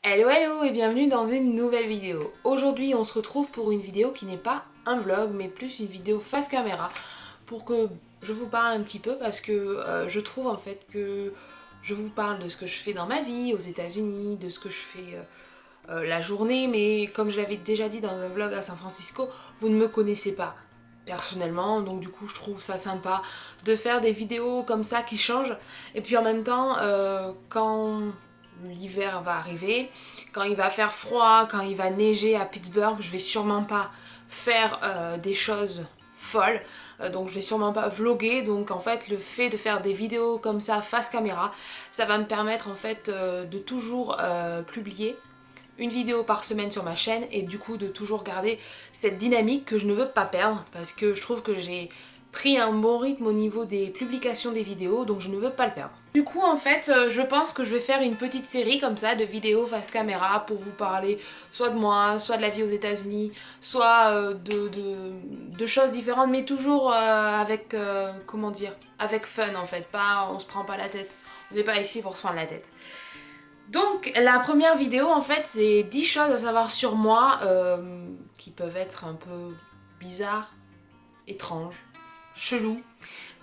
Hello hello et bienvenue dans une nouvelle vidéo. Aujourd'hui on se retrouve pour une vidéo qui n'est pas un vlog mais plus une vidéo face caméra pour que je vous parle un petit peu parce que je trouve en fait que je vous parle de ce que je fais dans ma vie aux États-Unis, de ce que je fais la journée, mais comme je l'avais déjà dit dans un vlog à San Francisco, vous ne me connaissez pas personnellement, donc du coup je trouve ça sympa de faire des vidéos comme ça qui changent. Et puis en même temps, quand l'hiver va arriver, quand il va faire froid, quand il va neiger à Pittsburgh, je vais sûrement pas faire des choses folles, donc je vais sûrement pas vlogger. Donc en fait le fait de faire des vidéos comme ça face caméra, ça va me permettre en fait de toujours publier une vidéo par semaine sur ma chaîne et du coup de toujours garder cette dynamique que je ne veux pas perdre parce que je trouve que j'ai pris un bon rythme au niveau des publications des vidéos, donc je ne veux pas le perdre. Du coup en fait je pense que je vais faire une petite série comme ça de vidéos face caméra pour vous parler soit de moi, soit de la vie aux États-Unis, soit de choses différentes, mais toujours avec comment dire, avec fun en fait, pas on se prend pas la tête, on n'est pas ici pour se prendre la tête. Donc la première vidéo en fait c'est 10 choses à savoir sur moi qui peuvent être un peu bizarres, étranges, chelous.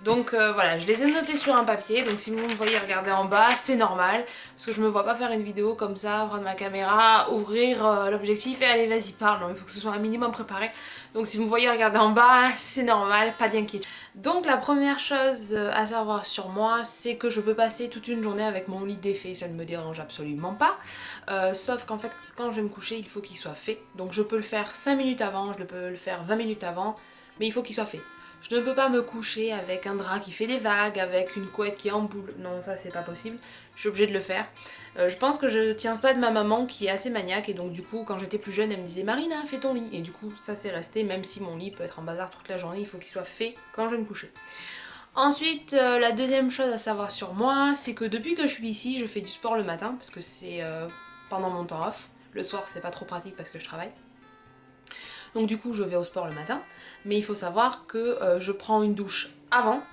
Donc voilà, je les ai notées sur un papier, donc si vous me voyez regarder en bas, c'est normal, parce que je me vois pas faire une vidéo comme ça, prendre ma caméra, ouvrir l'objectif et allez vas-y parle, non, il faut que ce soit un minimum préparé. Donc si vous me voyez regarder en bas, c'est normal, pas d'inquiétude. Donc la première chose à savoir sur moi, c'est que je peux passer toute une journée avec mon lit défait, ça ne me dérange absolument pas. Sauf qu'en fait, quand je vais me coucher, il faut qu'il soit fait. Donc je peux le faire 5 minutes avant, je peux le faire 20 minutes avant, mais il faut qu'il soit fait. Je ne peux pas me coucher avec un drap qui fait des vagues, avec une couette qui est en boule. Non, ça c'est pas possible. Je suis obligée de le faire. Je pense que je tiens ça de ma maman qui est assez maniaque et donc du coup quand j'étais plus jeune elle me disait Marina fais ton lit et du coup ça c'est resté, même si mon lit peut être en bazar toute la journée, il faut qu'il soit fait quand je vais me coucher. Ensuite la deuxième chose à savoir sur moi c'est que depuis que je suis ici je fais du sport le matin parce que c'est pendant mon temps off. Le soir c'est pas trop pratique parce que je travaille. Donc du coup je vais au sport le matin, mais il faut savoir que je prends une douche avant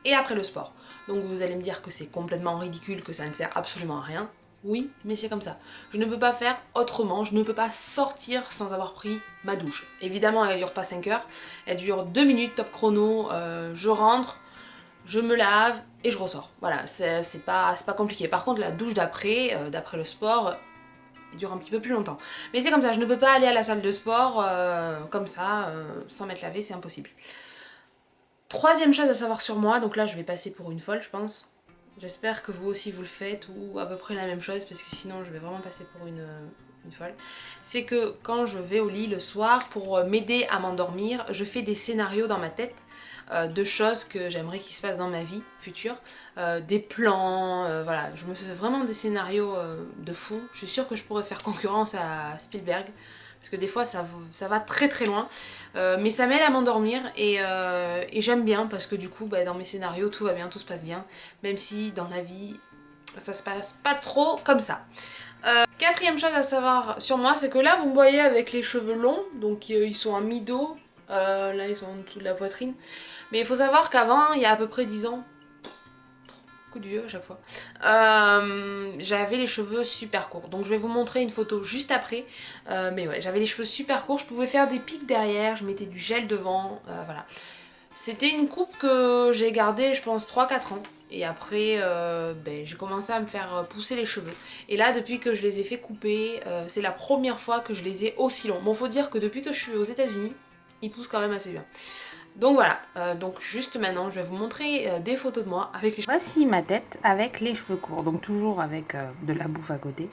et après le sport. Donc vous allez me dire que c'est complètement ridicule, que ça ne sert absolument à rien. Oui, mais c'est comme ça. Je ne peux pas faire autrement, je ne peux pas sortir sans avoir pris ma douche. Évidemment elle dure pas 5 heures, elle dure 2 minutes top chrono, je rentre, je me lave et je ressors. Voilà, c'est pas compliqué. Par contre la douche d'après, d'après le sport, dure un petit peu plus longtemps. Mais c'est comme ça, je ne peux pas aller à la salle de sport comme ça, sans m'être lavée, c'est impossible. Troisième chose à savoir sur moi, donc là je vais passer pour une folle je pense. J'espère que vous aussi vous le faites ou à peu près la même chose parce que sinon je vais vraiment passer pour une folle. C'est que quand je vais au lit le soir pour m'aider à m'endormir, je fais des scénarios dans ma tête de choses que j'aimerais qu'il se passe dans ma vie future, des plans, voilà, je me fais vraiment des scénarios de fou. Je suis sûre que je pourrais faire concurrence à Spielberg parce que des fois ça va très très loin, mais ça m'aide à m'endormir et j'aime bien parce que du coup bah, dans mes scénarios tout va bien, tout se passe bien, même si dans la vie ça se passe pas trop comme ça. Quatrième chose à savoir sur moi, c'est que là vous me voyez avec les cheveux longs, donc ils sont en mi-dos, là ils sont en dessous de la poitrine. Mais il faut savoir qu'avant, il y a à peu près 10 ans, coup de vieux à chaque fois, j'avais les cheveux super courts. Donc je vais vous montrer une photo juste après. Mais ouais, j'avais les cheveux super courts, je pouvais faire des pics derrière, je mettais du gel devant, voilà. C'était une coupe que j'ai gardée je pense 3-4 ans. Et après ben, j'ai commencé à me faire pousser les cheveux. Et là depuis que je les ai fait couper, c'est la première fois que je les ai aussi longs. Bon faut dire que depuis que je suis aux États-Unis, ils poussent quand même assez bien. Donc voilà, donc juste maintenant je vais vous montrer des photos de moi avec les cheveux. Voici ma tête avec les cheveux courts, donc toujours avec de la bouffe à côté.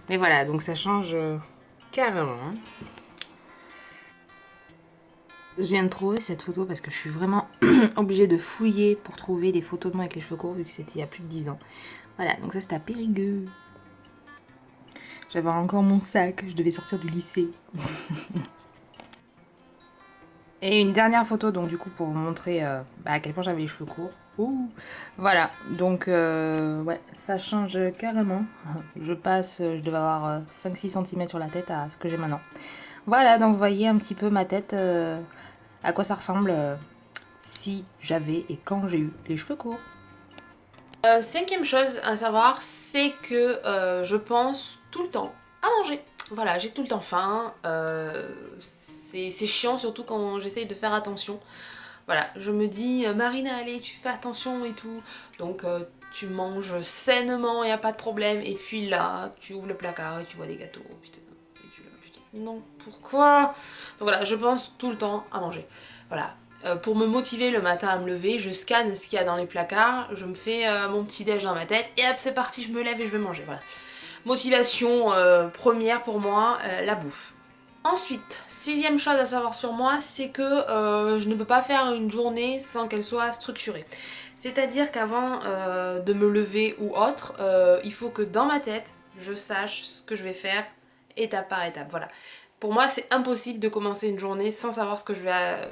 Mais voilà, donc ça change carrément. Hein. Je viens de trouver cette photo parce que je suis vraiment obligée de fouiller pour trouver des photos de moi avec les cheveux courts vu que c'était il y a plus de 10 ans. Voilà, donc ça c'était à Périgueux. J'avais encore mon sac, je devais sortir du lycée. Et une dernière photo, donc du coup pour vous montrer à quel point j'avais les cheveux courts. Ouh. Voilà, donc ouais, ça change carrément. Je passe, je devais avoir 5-6 cm sur la tête à ce que j'ai maintenant. Voilà, donc vous voyez un petit peu ma tête, à quoi ça ressemble si j'avais et quand j'ai eu les cheveux courts. Cinquième chose à savoir, c'est que je pense tout le temps à manger. Voilà, j'ai tout le temps faim, c'est chiant surtout quand j'essaye de faire attention. Voilà, je me dis, Marina, allez, tu fais attention et tout, donc tu manges sainement, y a pas de problème, et puis là, tu ouvres le placard et tu vois des gâteaux, putain, et tu putain, non, pourquoi? Donc voilà, je pense tout le temps à manger. Voilà, pour me motiver le matin à me lever, je scanne ce qu'il y a dans les placards, je me fais mon petit déj dans ma tête, et hop, c'est parti, je me lève et je vais manger, voilà. Motivation première pour moi, la bouffe. Ensuite, sixième chose à savoir sur moi, c'est que je ne peux pas faire une journée sans qu'elle soit structurée. C'est-à-dire qu'avant de me lever ou autre, il faut que dans ma tête, je sache ce que je vais faire étape par étape. Voilà. Pour moi, c'est impossible de commencer une journée sans savoir ce que je vais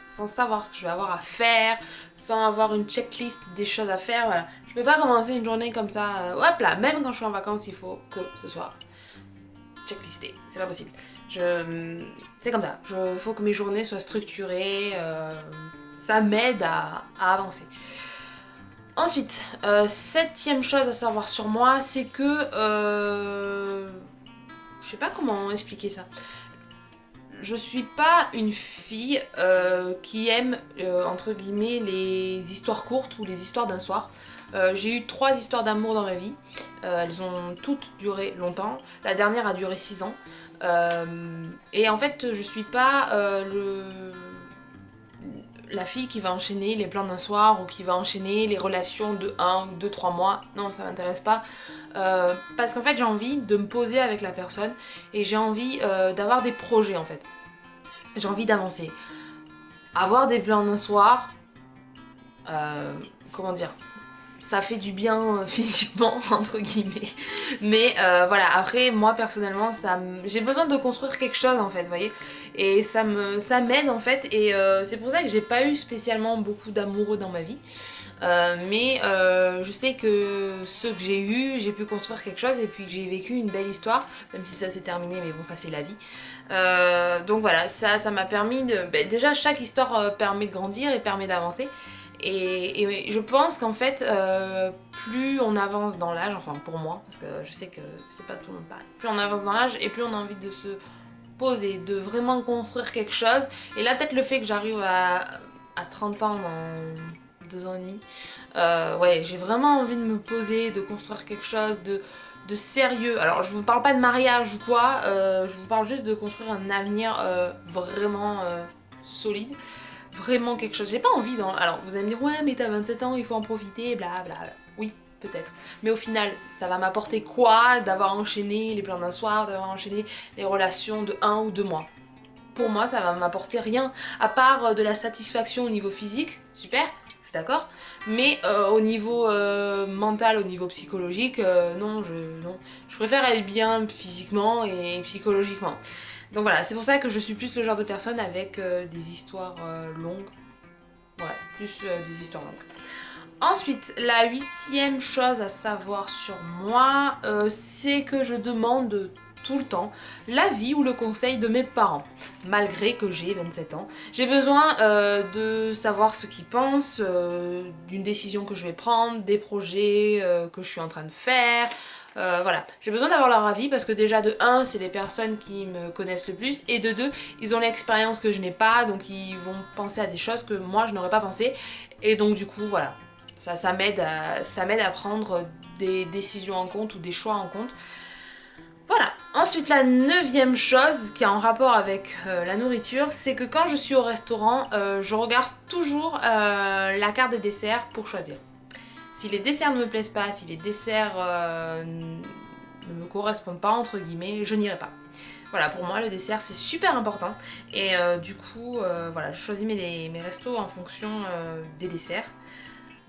sans savoir ce que je vais avoir à faire, sans avoir une checklist des choses à faire. Voilà. Je peux pas commencer une journée comme ça, hop là, même quand je suis en vacances, il faut que ce soit checklisté, c'est pas possible. C'est comme ça, il faut que mes journées soient structurées, ça m'aide à avancer. Ensuite, septième chose à savoir sur moi, c'est que, je sais pas comment expliquer ça. Je suis pas une fille qui aime, entre guillemets, les histoires courtes ou les histoires d'un soir. J'ai eu 3 histoires d'amour dans ma vie. Elles ont toutes duré longtemps. La dernière a duré 6 ans. Et en fait, je suis pas la fille qui va enchaîner les plans d'un soir ou qui va enchaîner les relations de 1, 2, 3 mois. Non, ça m'intéresse pas. Parce qu'en fait, j'ai envie de me poser avec la personne et j'ai envie d'avoir des projets en fait. J'ai envie d'avancer. Avoir des plans d'un soir, comment dire, ça fait du bien physiquement entre guillemets, mais voilà, après moi personnellement j'ai besoin de construire quelque chose en fait, vous voyez, et ça m'aide en fait, et c'est pour ça que j'ai pas eu spécialement beaucoup d'amoureux dans ma vie, mais je sais que ceux que j'ai eu, j'ai pu construire quelque chose et puis que j'ai vécu une belle histoire, même si ça s'est terminé, mais bon, ça c'est la vie. Donc voilà, ça m'a permis de... déjà chaque histoire permet de grandir et permet d'avancer. Et je pense qu'en fait, plus on avance dans l'âge, enfin pour moi, parce que je sais que c'est pas tout le monde pareil, plus on avance dans l'âge et plus on a envie de se poser, de vraiment construire quelque chose. Et là peut-être le fait que j'arrive à 30 ans dans 2 ans et demi, ouais, j'ai vraiment envie de me poser, de construire quelque chose de sérieux. Alors je vous parle pas de mariage ou quoi, je vous parle juste de construire un avenir vraiment solide. Vraiment quelque chose. J'ai pas envie dans... Alors vous allez me dire ouais mais t'as 27 ans, il faut en profiter, bla bla. Oui, peut-être. Mais au final, ça va m'apporter quoi d'avoir enchaîné les plans d'un soir, d'avoir enchaîné les relations de 1 ou 2 mois? Pour moi, ça va m'apporter rien, à part de la satisfaction au niveau physique, super, je suis d'accord, mais au niveau mental, au niveau psychologique, non, je préfère être bien physiquement et psychologiquement. Donc voilà, c'est pour ça que je suis plus le genre de personne avec des histoires longues. Ouais, plus des histoires longues. Ensuite, la 8e chose à savoir sur moi, c'est que je demande tout le temps l'avis ou le conseil de mes parents. Malgré que j'ai 27 ans, j'ai besoin de savoir ce qu'ils pensent d'une décision que je vais prendre, des projets que je suis en train de faire. Voilà, j'ai besoin d'avoir leur avis parce que déjà de 1, c'est les personnes qui me connaissent le plus, et de 2, ils ont l'expérience que je n'ai pas, donc ils vont penser à des choses que moi je n'aurais pas pensé, et donc du coup voilà, ça m'aide à prendre des décisions en compte ou des choix en compte. Voilà. Ensuite, la 9e chose qui est en rapport avec la nourriture, c'est que quand je suis au restaurant, je regarde toujours la carte des desserts pour choisir. Si les desserts ne me plaisent pas, si les desserts ne me correspondent pas, entre guillemets, je n'irai pas. Voilà, pour moi, le dessert, c'est super important. Et du coup, voilà, je choisis mes restos en fonction des desserts.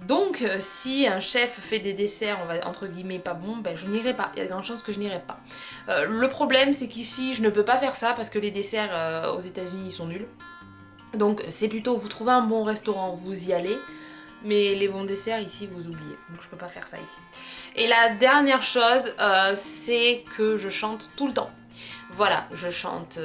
Donc, si un chef fait des desserts, on va entre guillemets pas bons, ben je n'irai pas. Il y a de grandes chances que je n'irai pas. Le problème, c'est qu'ici, je ne peux pas faire ça parce que les desserts aux États-Unis ils sont nuls. Donc, c'est plutôt vous trouvez un bon restaurant, vous y allez. Mais les bons desserts ici vous oubliez, donc je peux pas faire ça ici. Et la dernière chose, c'est que je chante tout le temps. Voilà, je chante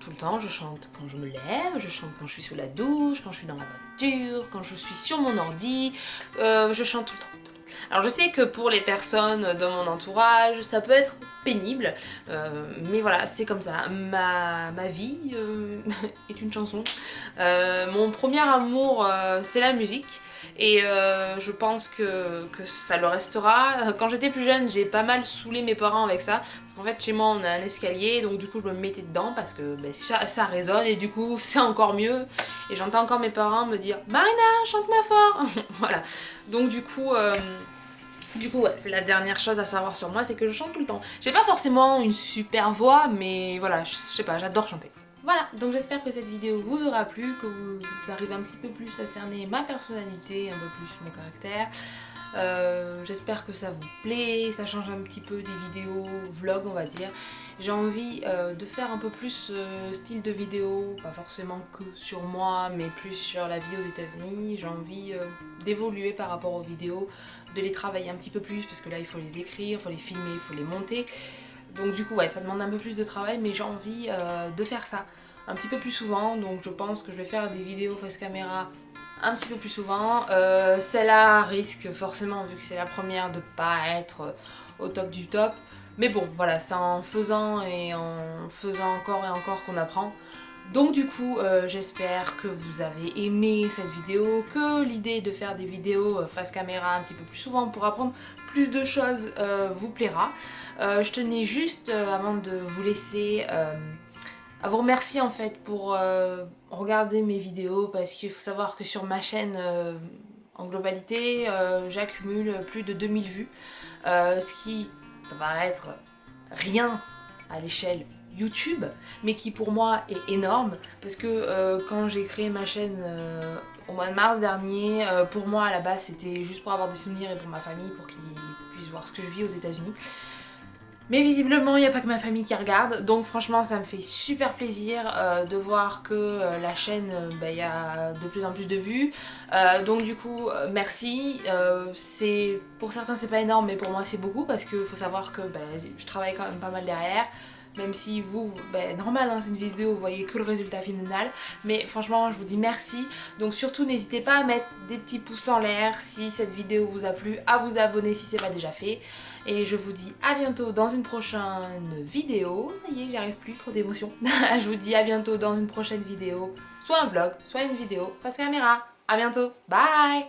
tout le temps, je chante quand je me lève, je chante quand je suis sous la douche, quand je suis dans la voiture, quand je suis sur mon ordi, je chante tout le temps. Alors je sais que pour les personnes de mon entourage, ça peut être pénible, mais voilà, c'est comme ça. Ma vie est une chanson. Mon premier amour, c'est la musique. Et je pense que ça le restera. Quand j'étais plus jeune, j'ai pas mal saoulé mes parents avec ça. Parce qu'en fait, chez moi, on a un escalier, donc du coup, je me mettais dedans parce que ben, ça résonne et du coup, c'est encore mieux. Et j'entends encore mes parents me dire Marina, chante-moi fort. Voilà. Donc du coup, ouais, c'est la dernière chose à savoir sur moi, c'est que je chante tout le temps. J'ai pas forcément une super voix, mais voilà, je sais pas, j'adore chanter. Voilà, donc j'espère que cette vidéo vous aura plu, que vous arrivez un petit peu plus à cerner ma personnalité, un peu plus mon caractère. J'espère que ça vous plaît, ça change un petit peu des vidéos vlog on va dire. J'ai envie de faire un peu plus style de vidéo, pas forcément que sur moi, mais plus sur la vie aux États-Unis. J'ai envie d'évoluer par rapport aux vidéos, de les travailler un petit peu plus, parce que là il faut les écrire, il faut les filmer, il faut les monter. Donc du coup ouais, ça demande un peu plus de travail, mais j'ai envie de faire ça un petit peu plus souvent. Donc je pense que je vais faire des vidéos face caméra un petit peu plus souvent. Celle-là risque forcément, vu que c'est la première, de pas être au top du top. Mais bon, voilà, c'est en faisant et en faisant encore et encore qu'on apprend. Donc du coup, j'espère que vous avez aimé cette vidéo, que l'idée de faire des vidéos face caméra un petit peu plus souvent pour apprendre plus de choses vous plaira. Je tenais juste, avant de vous laisser, à vous remercier en fait pour regarder mes vidéos, parce qu'il faut savoir que sur ma chaîne en globalité j'accumule plus de 2000 vues, ce qui peut paraître rien à l'échelle YouTube, mais qui pour moi est énorme, parce que quand j'ai créé ma chaîne au mois de mars dernier, pour moi à la base c'était juste pour avoir des souvenirs et pour ma famille, pour qu'ils puissent voir ce que je vis aux États-Unis. Mais visiblement, il n'y a pas que ma famille qui regarde, donc franchement ça me fait super plaisir de voir que la chaîne, il y a de plus en plus de vues. Donc du coup, merci. Pour certains c'est pas énorme, mais pour moi c'est beaucoup, parce qu'il faut savoir que je travaille quand même pas mal derrière. Même si vous, normal, hein, c'est une vidéo, vous voyez que le résultat final. Mais franchement, je vous dis merci. Donc surtout, n'hésitez pas à mettre des petits pouces en l'air si cette vidéo vous a plu, à vous abonner si c'est pas déjà fait. Et je vous dis à bientôt dans une prochaine vidéo. Ça y est, j'y arrive plus, trop d'émotions. Je vous dis à bientôt dans une prochaine vidéo. Soit un vlog, soit une vidéo face caméra. À bientôt, bye!